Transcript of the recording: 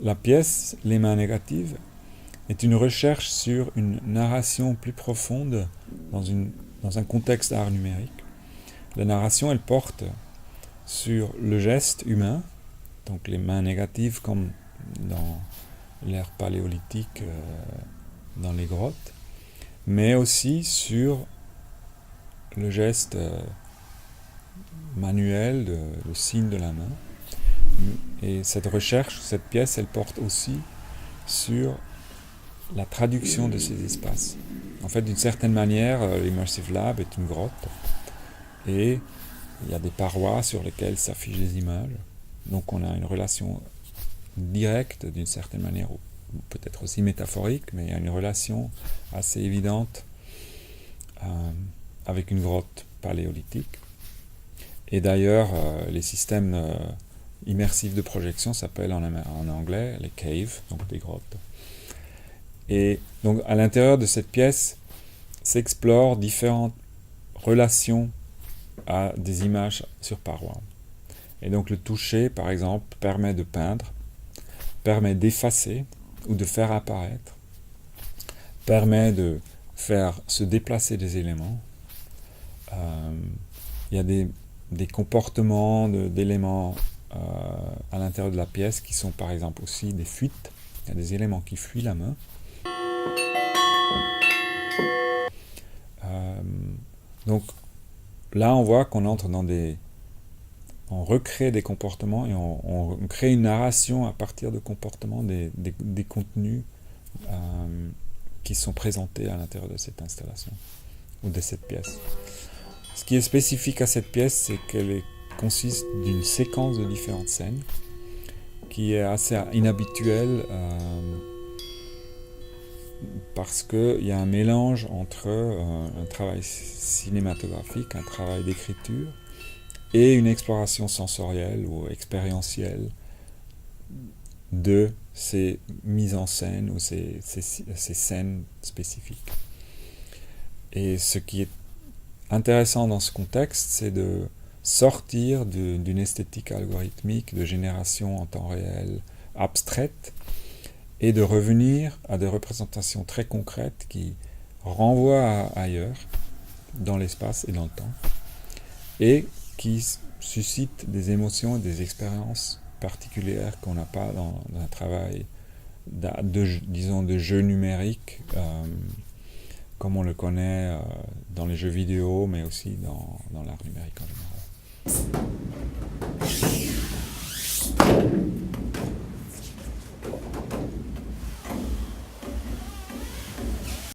la pièce, Les mains négatives, est une recherche sur une narration plus profonde dans un contexte art numérique. La narration, elle porte sur le geste humain, donc les mains négatives comme dans l'ère paléolithique, dans les grottes, mais aussi sur le geste manuel, le signe de la main. Et cette recherche, cette pièce, elle porte aussi sur la traduction de ces espaces. En fait, d'une certaine manière, l'Immersive Lab est une grotte et il y a des parois sur lesquelles s'affichent des images. Donc on a une relation directe, d'une certaine manière, ou peut-être aussi métaphorique, mais il y a une relation assez évidente avec une grotte paléolithique. Et d'ailleurs, les systèmes immersifs de projection s'appellent en anglais les caves, donc des grottes. Et donc à l'intérieur de cette pièce s'explorent différentes relations à des images sur paroi. Et donc le toucher, par exemple, permet de peindre, permet d'effacer ou de faire apparaître, permet de faire se déplacer des éléments. Il y a des comportements d'éléments à l'intérieur de la pièce qui sont par exemple aussi des fuites. Il y a des éléments qui fuient la main. Donc là on voit qu'on entre dans on recrée des comportements et on crée une narration à partir de comportements, des contenus qui sont présentés à l'intérieur de cette installation ou de cette pièce. Ce qui est spécifique à cette pièce, c'est qu'elle consiste d'une séquence de différentes scènes qui est assez inhabituelle parce qu'il y a un mélange entre un travail cinématographique, un travail d'écriture et une exploration sensorielle ou expérientielle de ces mises en scène ou ces scènes spécifiques. Et ce qui est intéressant dans ce contexte, c'est de sortir d'une esthétique algorithmique de génération en temps réel abstraite et de revenir à des représentations très concrètes qui renvoient à ailleurs, dans l'espace et dans le temps, et qui suscitent des émotions et des expériences particulières qu'on n'a pas dans un travail de jeu numérique, comme on le connaît dans les jeux vidéo, mais aussi dans l'art numérique en général.